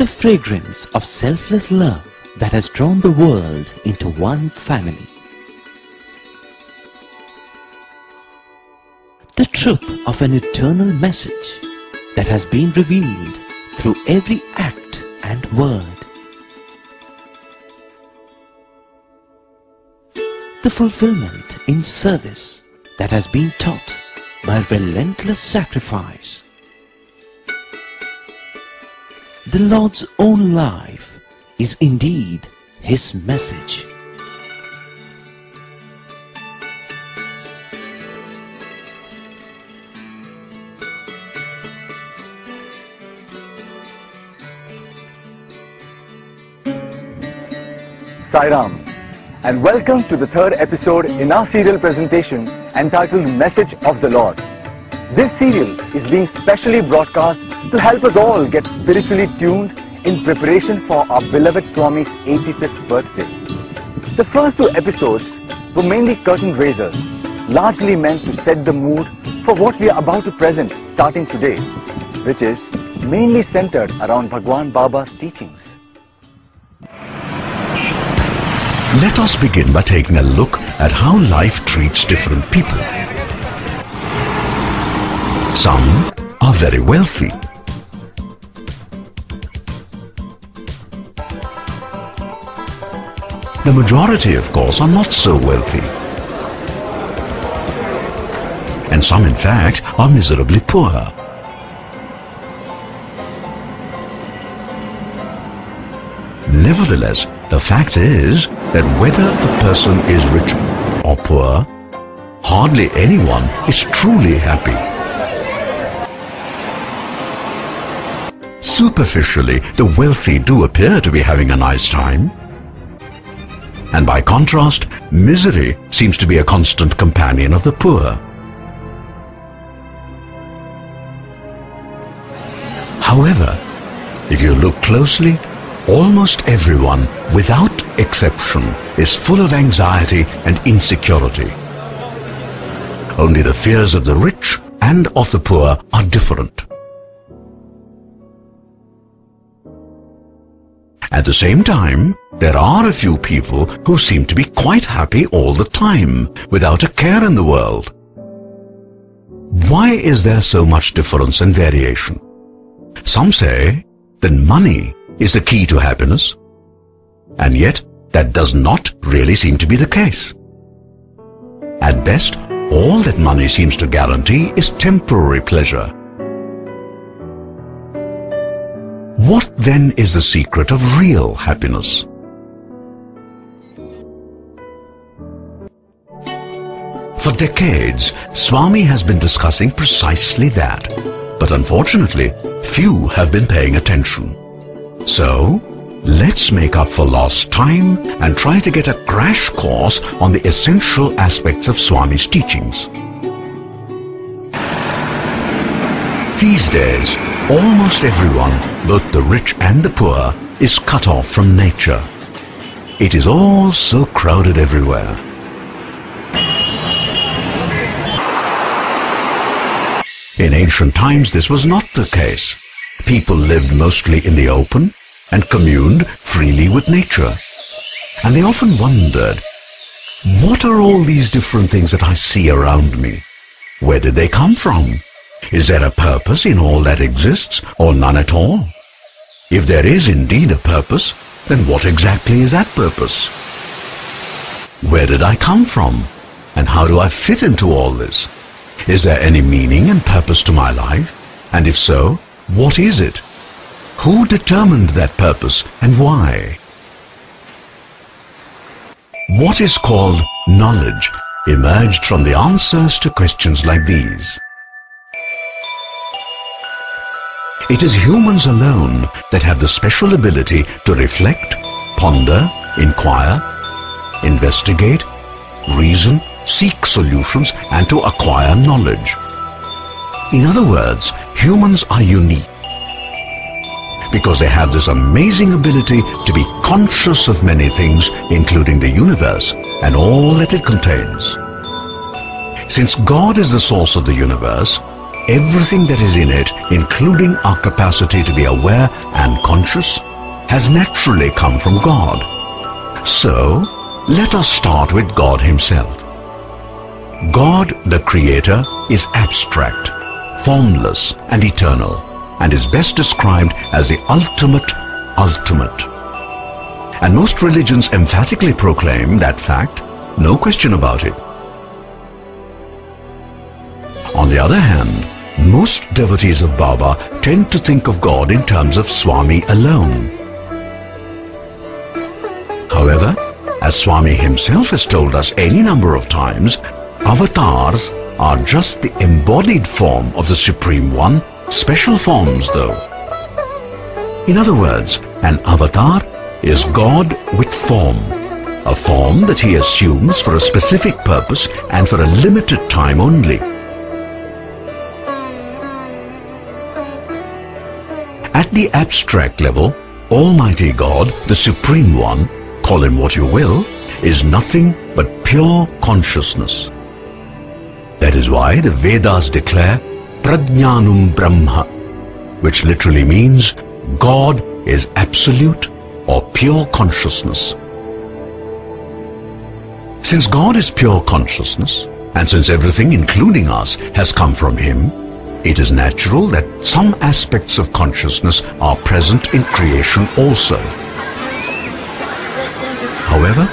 The fragrance of selfless love that has drawn the world into one family. The truth of an eternal message that has been revealed through every act and word. The fulfillment in service that has been taught by relentless sacrifice. The Lord's own life is indeed His message. Sai Ram, and welcome to the third episode in our serial presentation entitled Message of the Lord. This serial is being specially broadcast to help us all get spiritually tuned in preparation for our beloved Swami's 85th birthday. The first two episodes were mainly curtain raisers, largely meant to set the mood for what we are about to present starting today, which is mainly centered around Bhagwan Baba's teachings. Let us begin by taking a look at how life treats different people. Some are very wealthy. The majority, of course, are not so wealthy. And some, in fact, are miserably poor. Nevertheless, the fact is that whether a person is rich or poor, hardly anyone is truly happy. Superficially, the wealthy do appear to be having a nice time. And by contrast, misery seems to be a constant companion of the poor. However, if you look closely, almost everyone, without exception, is full of anxiety and insecurity. Only the fears of the rich and of the poor are different. At the same time, there are a few people who seem to be quite happy all the time, without a care in the world. Why is there so much difference and variation? Some say that money is the key to happiness, and yet that does not really seem to be the case. At best, all that money seems to guarantee is temporary pleasure. What then is the secret of real happiness? For decades, Swami has been discussing precisely that, but unfortunately, few have been paying attention. So, let's make up for lost time and try to get a crash course on the essential aspects of Swami's teachings. These days, almost everyone, both the rich and the poor, is cut off from nature. It is all so crowded everywhere. In ancient times, this was not the case. People lived mostly in the open and communed freely with nature. And they often wondered, what are all these different things that I see around me? Where did they come from? Is there a purpose in all that exists, or none at all? If there is indeed a purpose, then what exactly is that purpose? Where did I come from? And how do I fit into all this? Is there any meaning and purpose to my life? And if so, what is it? Who determined that purpose and why? What is called knowledge emerged from the answers to questions like these. It is humans alone that have the special ability to reflect, ponder, inquire, investigate, reason, seek solutions, and to acquire knowledge. In other words, humans are unique because they have this amazing ability to be conscious of many things, including the universe and all that it contains. Since God is the source of the universe, everything that is in it, including our capacity to be aware and conscious, has naturally come from God. So, let us start with God Himself. God, the Creator, is abstract, formless and eternal, and is best described as the ultimate. And most religions emphatically proclaim that fact, no question about it. On the other hand, most devotees of Baba tend to think of God in terms of Swami alone. However, as Swami himself has told us any number of times, avatars are just the embodied form of the Supreme One, special forms though. In other words, an avatar is God with form, a form that he assumes for a specific purpose and for a limited time only. At the abstract level, Almighty God, the Supreme One, call Him what you will, is nothing but pure consciousness. That is why the Vedas declare Prajnanam Brahma, which literally means God is absolute or pure consciousness. Since God is pure consciousness, and since everything including us has come from Him, it is natural that some aspects of consciousness are present in creation also. However,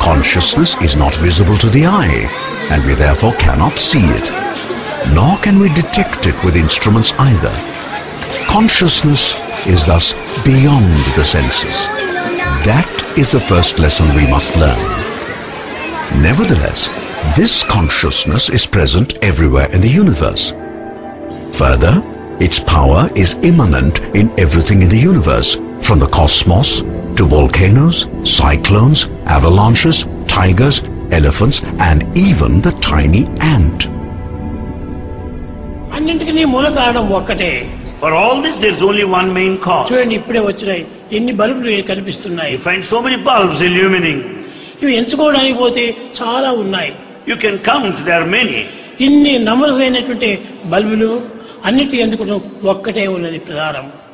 consciousness is not visible to the eye, and we therefore cannot see it, nor can we detect it with instruments either. Consciousness is thus beyond the senses. That is the first lesson we must learn. Nevertheless, this consciousness is present everywhere in the universe. Further, its power is immanent in everything in the universe, from the cosmos to volcanoes, cyclones, avalanches, tigers, elephants, and even the tiny ant. For all this, there is only one main cause. You find so many bulbs illuminating. You can count, there are many.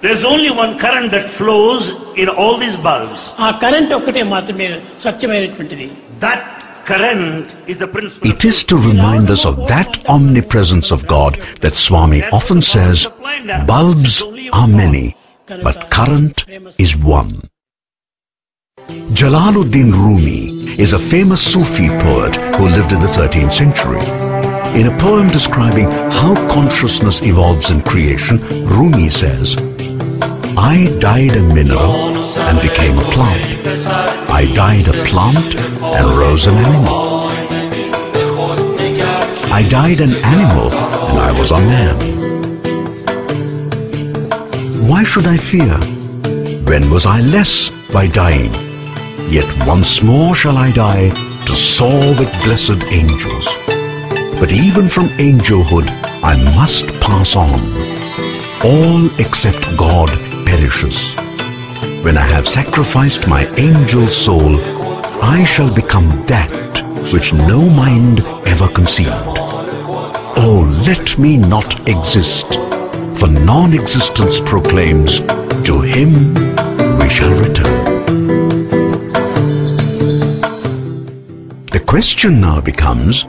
There's only one current that flows in all these bulbs. That current is the principle. It is to remind us of that omnipresence of God that Swami often says, bulbs are many, but current is one. Jalaluddin Rumi is a famous Sufi poet who lived in the 13th century. In a poem describing how consciousness evolves in creation, Rumi says, I died a mineral and became a plant. I died a plant and rose an animal. I died an animal and I was a man. Why should I fear? When was I less by dying? Yet once more shall I die to soar with blessed angels. But even from angelhood I must pass on. All except God perishes. When I have sacrificed my angel soul, I shall become that which no mind ever conceived. Oh, let me not exist, for non-existence proclaims, to Him we shall return. The question now becomes,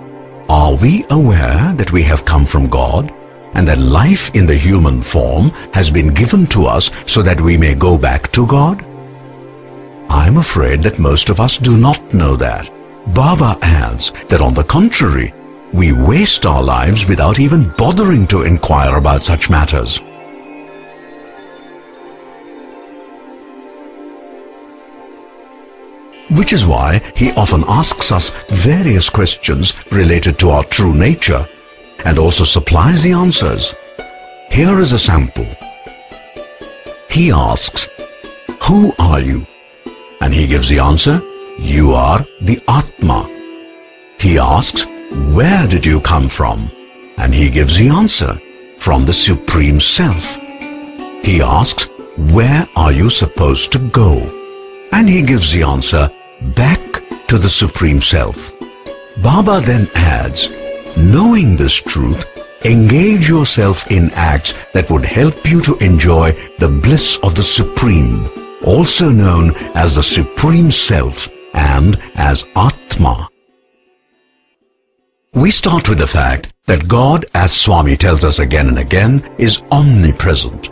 are we aware that we have come from God and that life in the human form has been given to us so that we may go back to God? I'm afraid that most of us do not know that. Baba adds that on the contrary, we waste our lives without even bothering to inquire about such matters. Which is why he often asks us various questions related to our true nature and also supplies the answers. Here is a sample. He asks, who are you? And he gives the answer, you are the Atma. He asks, where did you come from? And he gives the answer, from the Supreme Self. He asks, where are you supposed to go? And he gives the answer, back to the Supreme Self. Baba then adds, knowing this truth, Engage yourself in acts that would help you to enjoy the bliss of the Supreme, also known as the Supreme Self and as Atma. We start with the fact that God, as Swami tells us again and again, is omnipresent.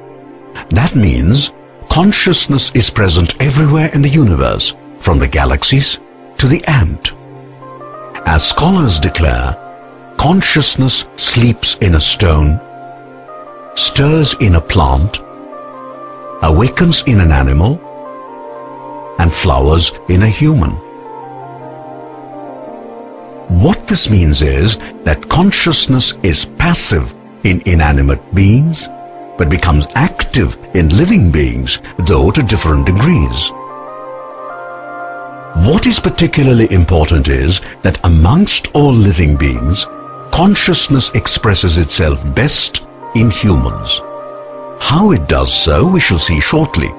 That means consciousness is present everywhere in the universe, from the galaxies to the ant. As scholars declare, consciousness sleeps in a stone, stirs in a plant, awakens in an animal, and flowers in a human. What this means is that consciousness is passive in inanimate beings, but becomes active in living beings, though to different degrees. What is particularly important is that amongst all living beings, consciousness expresses itself best in humans. How it does so we shall see shortly.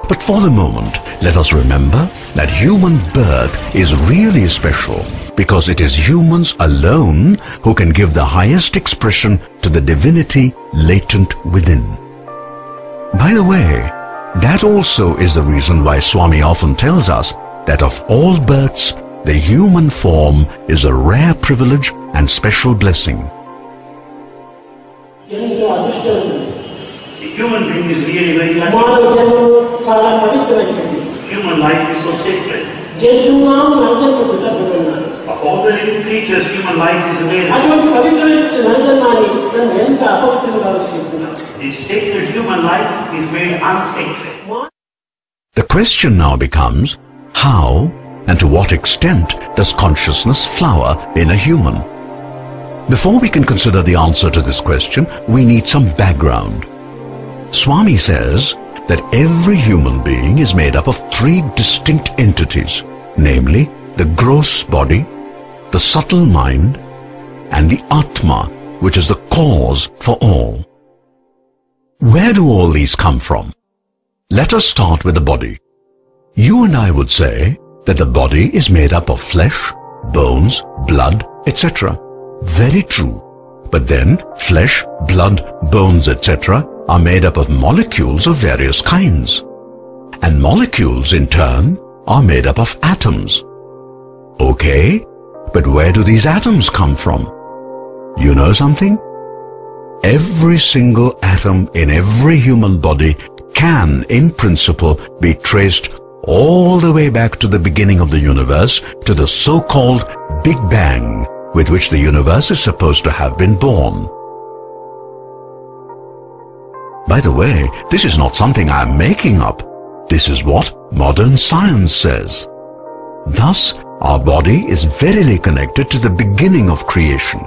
But for the moment, let us remember that human birth is really special because it is humans alone who can give the highest expression to the divinity latent within. By the way, that also is the reason why Swami often tells us that of all births, the human form is a rare privilege and special blessing. The human being is really very lucky. Human life is so sacred. Of all the living creatures, human life is very This sacred human life is made unsacred. The question now becomes, how and to what extent does consciousness flower in a human? Before we can consider the answer to this question, we need some background. Swami says that every human being is made up of three distinct entities, namely the gross body, the subtle mind, and the Atma, which is the cause for all. Where do all these come from? Let us start with the body. You and I would say that the body is made up of flesh, bones, blood, etc. Very true. But then flesh, blood, bones, etc. are made up of molecules of various kinds. And molecules in turn are made up of atoms. Okay, but where do these atoms come from? You know something? Every single atom in every human body can, in principle, be traced all the way back to the beginning of the universe, to the so-called Big Bang, with which the universe is supposed to have been born. By the way, this is not something I am making up. This is what modern science says. Thus, our body is verily connected to the beginning of creation.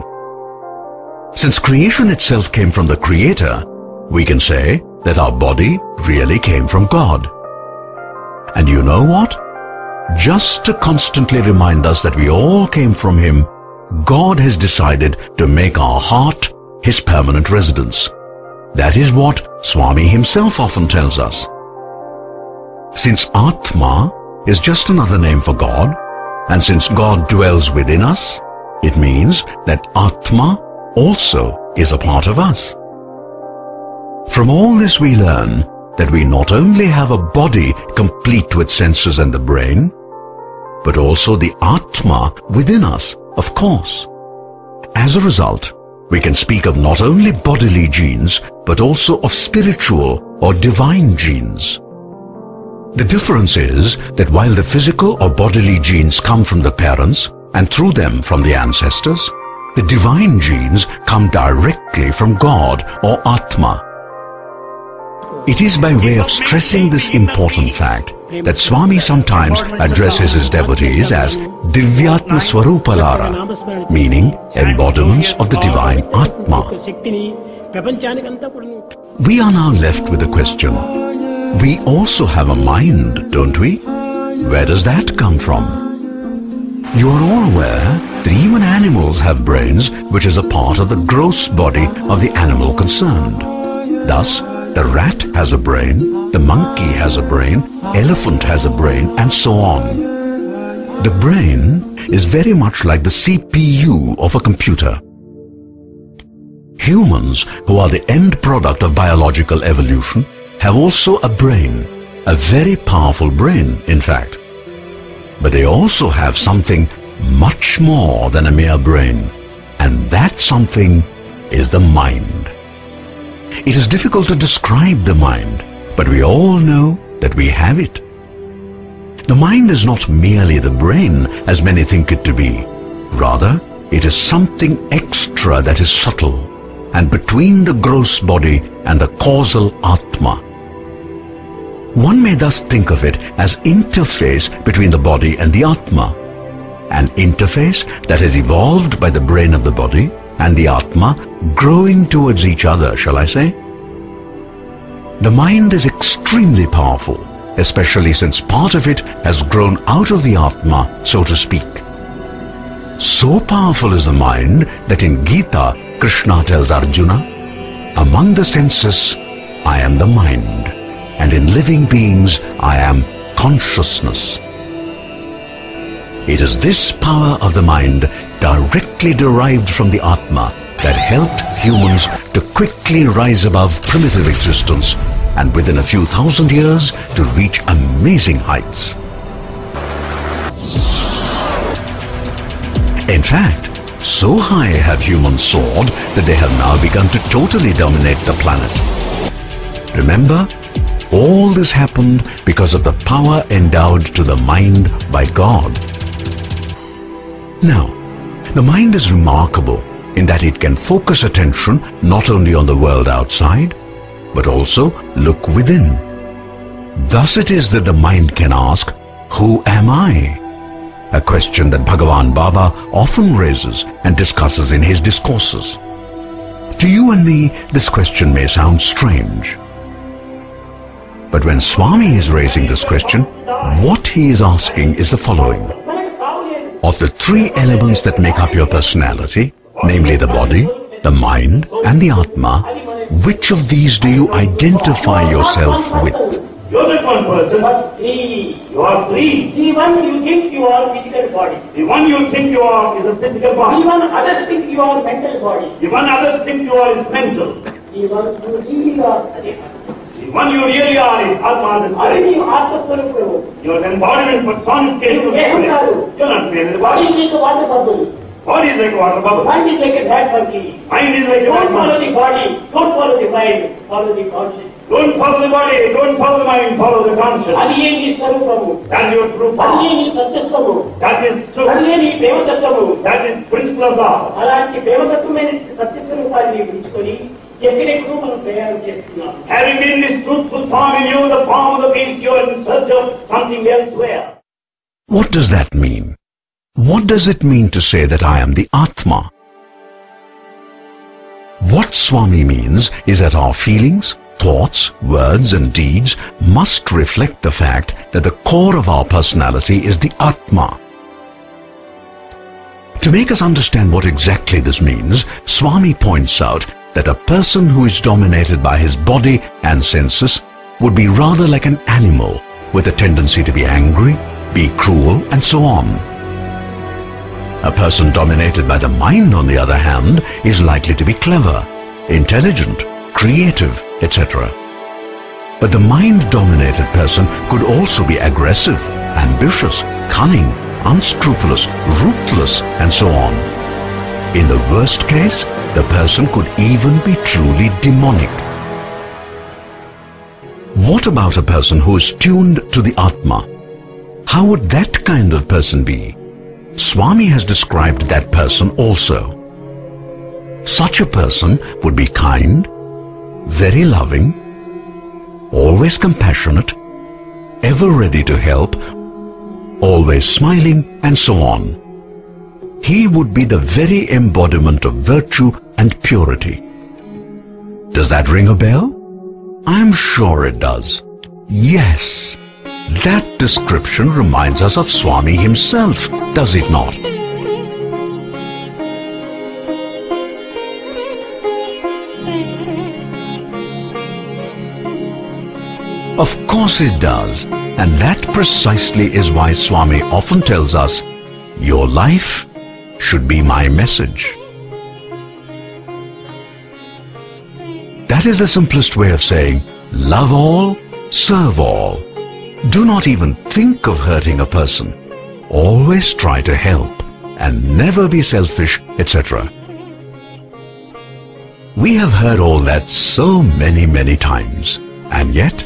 Since creation itself came from the Creator, we can say that our body really came from God. And you know what? Just to constantly remind us that we all came from Him, God has decided to make our heart His permanent residence. That is what Swami himself often tells us. Since Atma is just another name for God, and since God dwells within us, it means that Atma also is a part of us. From all this we learn that we not only have a body complete with senses and the brain, but also the Atma within us, of course. As a result, we can speak of not only bodily genes, but also of spiritual or divine genes. The difference is that while the physical or bodily genes come from the parents and through them from the ancestors, the divine genes come directly from God or Atma. It is by way of stressing this important fact that Swami sometimes addresses his devotees as Divyatma Swarupalara, meaning embodiments of the divine Atma. We are now left with the question, we also have a mind, don't we? Where does that come from? You are all aware that even animals have brains, which is a part of the gross body of the animal concerned. Thus, the rat has a brain, the monkey has a brain, elephant has a brain, and so on. The brain is very much like the CPU of a computer. Humans, who are the end product of biological evolution, have also a brain, a very powerful brain, in fact. But they also have something much more than a mere brain, and that something is the mind. It is difficult to describe the mind, but we all know that we have it. The mind is not merely the brain, as many think it to be. Rather, it is something extra that is subtle, and between the gross body and the causal Atma. One may thus think of it as interface between the body and the Atma, an interface that has evolved by the brain of the body and the Atma growing towards each other, shall I say? The mind is extremely powerful, especially since part of it has grown out of the Atma, so to speak. So powerful is the mind that in Gita, Krishna tells Arjuna, "Among the senses, I am the mind, and in living beings, I am consciousness." It is this power of the mind, directly derived from the Atma, that helped humans to quickly rise above primitive existence and within a few thousand years to reach amazing heights. In fact, so high have humans soared that they have now begun to totally dominate the planet. Remember, all this happened because of the power endowed to the mind by God. Now, the mind is remarkable in that it can focus attention not only on the world outside, but also look within. Thus it is that the mind can ask, "Who am I?" A question that Bhagavan Baba often raises and discusses in his discourses. To you and me, this question may sound strange. But when Swami is raising this question, what he is asking is the following. Of the three elements that make up your personality, namely the body, the mind, and the Atma, which of these do you identify yourself with? You are not one person, but three. You are three. The one you think you are physical body. The one you think you are is a physical body. The one others think you are mental body. The one others think you are is mental. The one you really are Adhika. The one you really are is Atma, the Adhi spirit. you Atma-swarupavu. You are an embodiment personification of the spirit. You are not really the Body body. is like a water bubble. Body is like a water bubble. Mind is like a bad monkey. Mind is like a Don't follow monkey. the body. Don't follow the mind. Follow the conscience. Don't follow the body, don't follow the mind, follow the conscience. Adhi is Swarupavu. That's your true power. Adhi is Satyasvamu. That is truth. Adhi is Devatattvamu. That is principle of God. అలాంటి దేవతత్వమైన సత్యస్వరూపాన్ని పిలుచుకొని ఎక్కడెక్కడో మనం ప్రయాణం చేస్తున్నాం. Having been this truthful form in you, the form of the beast, you are in search of something elsewhere. What does that mean? What does it mean to say that I am the Atma? What Swami means is that our feelings, thoughts, words and deeds must reflect the fact that the core of our personality is the Atma. To make us understand what exactly this means, Swami points out that a person who is dominated by his body and senses would be rather like an animal with a tendency to be angry, be cruel and so on. A person dominated by the mind, on the other hand, is likely to be clever, intelligent, creative, etc. But the mind-dominated person could also be aggressive, ambitious, cunning, unscrupulous, ruthless, and so on. In the worst case, the person could even be truly demonic. What about a person who is tuned to the Atma? How would that kind of person be? Swami has described that person also. Such a person would be kind, very loving, always compassionate, ever ready to help, always smiling, and so on. He would be the very embodiment of virtue and purity. Does that ring a bell? I'm sure it does. Yes, that description reminds us of Swami himself, does it not? Of course it does, and that precisely is why Swami often tells us, your life should be my message. That is the simplest way of saying, love all, serve all. Do not even think of hurting a person. Always try to help and never be selfish, etc. We have heard all that so many times. And yet,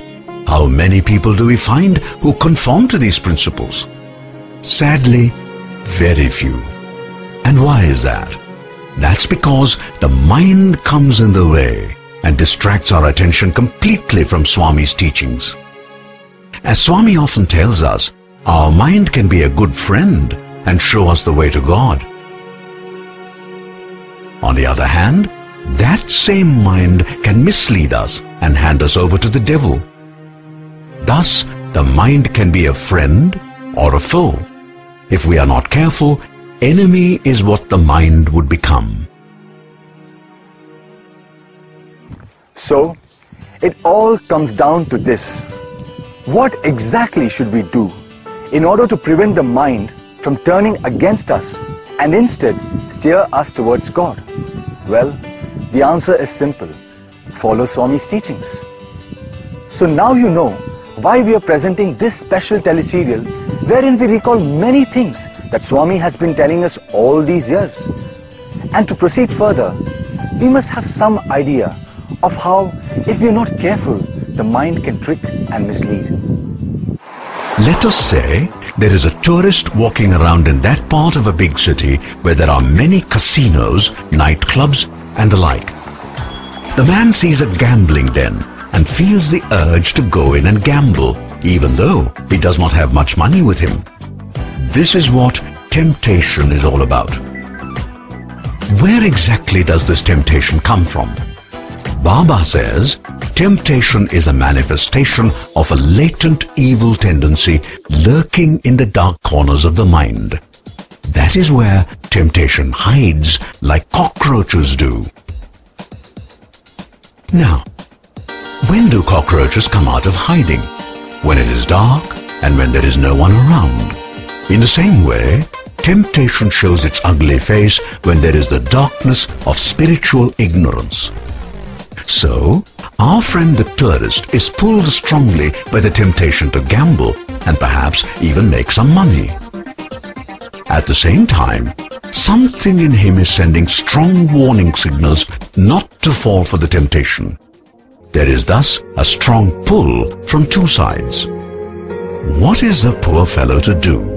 how many people do we find who conform to these principles? Sadly, very few. And why is that? That's because the mind comes in the way and distracts our attention completely from Swami's teachings. As Swami often tells us, our mind can be a good friend and show us the way to God. On the other hand, that same mind can mislead us and hand us over to the devil. Thus, the mind can be a friend or a foe. If we are not careful, enemy is what the mind would become. So, it all comes down to this. What exactly should we do in order to prevent the mind from turning against us and instead steer us towards God? Well, the answer is simple. Follow Swami's teachings. So now you know why we are presenting this special teleserial wherein we recall many things that Swami has been telling us all these years. And to proceed further, we must have some idea of how, if we are not careful, the mind can trick and mislead. Let us say there is a tourist walking around in that part of a big city where there are many casinos, nightclubs and the like. The man sees a gambling den and feels the urge to go in and gamble, even though he does not have much money with him. This is what temptation is all about. Where exactly does this temptation come from? Baba says, temptation is a manifestation of a latent evil tendency lurking in the dark corners of the mind. That is where temptation hides like cockroaches do. Now, when do cockroaches come out of hiding? When it is dark and when there is no one around. In the same way, temptation shows its ugly face when there is the darkness of spiritual ignorance. So, our friend the tourist is pulled strongly by the temptation to gamble and perhaps even make some money. At the same time, something in him is sending strong warning signals not to fall for the temptation. There is thus a strong pull from two sides. What is the poor fellow to do?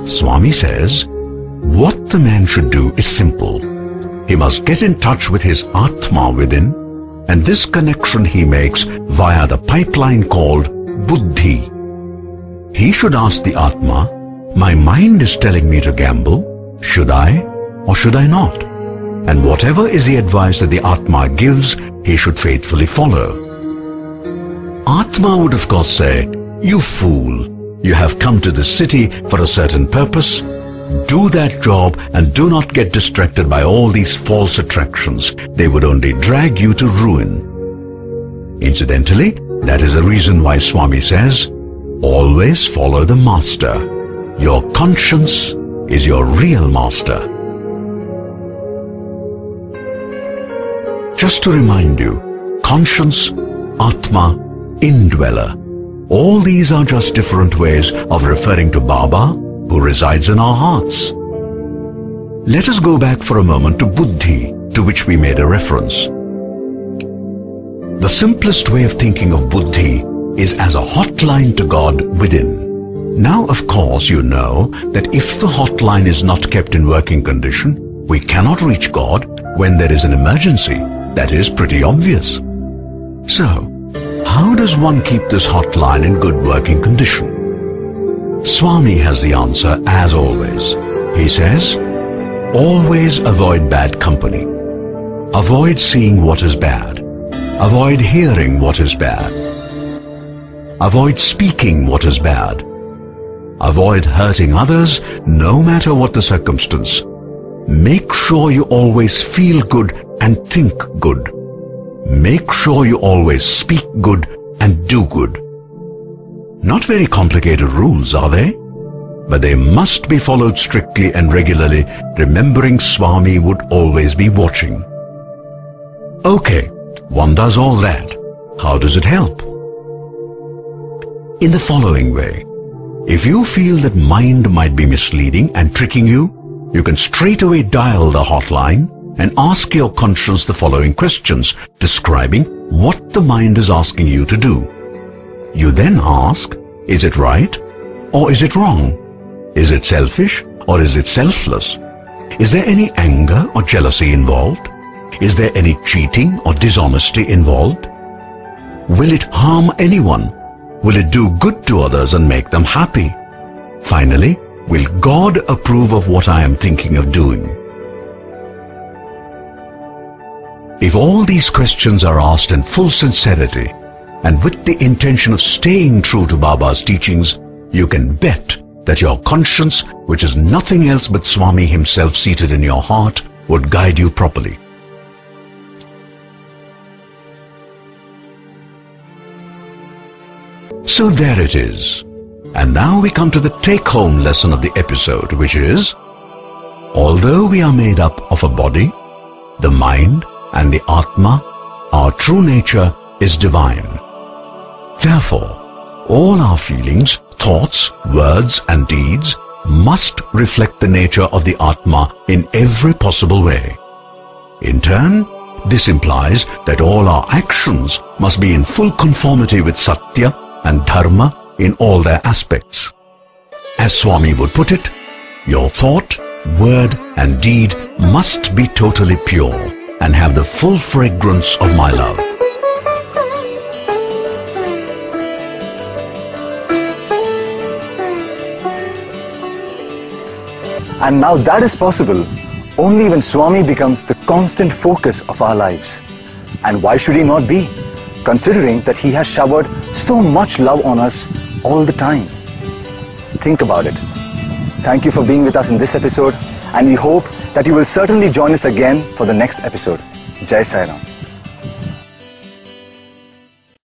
Swami says, what the man should do is simple. He must get in touch with his Atma within, and this connection he makes via the pipeline called Buddhi. He should ask the Atma, my mind is telling me to gamble, should I or should I not? And whatever is the advice that the Atma gives, he should faithfully follow. Atma would of course say, you fool, you have come to this city for a certain purpose. Do that job and do not get distracted by all these false attractions. They would only drag you to ruin. Incidentally, that is the reason why Swami says, always follow the master. Your conscience is your real master. Just to remind you, conscience, Atma, indweller. All these are just different ways of referring to Baba, who resides in our hearts. Let us go back for a moment to Buddhi, to which we made a reference. The simplest way of thinking of Buddhi is as a hotline to God within. Now, of course, you know that if the hotline is not kept in working condition, we cannot reach God when there is an emergency. That is pretty obvious. So, how does one keep this hotline in good working condition? Swami has the answer as always. He says, always avoid bad company. Avoid seeing what is bad. Avoid hearing what is bad. Avoid speaking what is bad. Avoid hurting others, no matter what the circumstance. Make sure you always feel good and think good. Make sure you always speak good and do good. Not very complicated rules, are they? But they must be followed strictly and regularly, remembering Swami would always be watching. Okay, one does all that. How does it help? In the following way. If you feel that mind might be misleading and tricking you, you can straight away dial the hotline and ask your conscience the following questions, describing what the mind is asking you to do. You then ask, is it right or is it wrong? Is it selfish or is it selfless? Is there any anger or jealousy involved? Is there any cheating or dishonesty involved? Will it harm anyone? Will it do good to others and make them happy? Finally, will God approve of what I am thinking of doing? If all these questions are asked in full sincerity and with the intention of staying true to Baba's teachings, you can bet that your conscience, which is nothing else but Swami himself seated in your heart, would guide you properly. So there it is. And now we come to the take-home lesson of the episode, which is, although we are made up of a body, the mind and the Atma, our true nature is divine. Therefore, all our feelings, thoughts, words and deeds must reflect the nature of the Atma in every possible way. In turn, this implies that all our actions must be in full conformity with Satya and Dharma in all their aspects. As Swami would put it, your thought, word and deed must be totally pure and have the full fragrance of my love. And now that is possible only when Swami becomes the constant focus of our lives. And why should he not be, considering that he has showered so much love on us all the time? Think about it. Thank you for being with us in this episode, and we hope that you will certainly join us again for the next episode. Jai Sai Ram.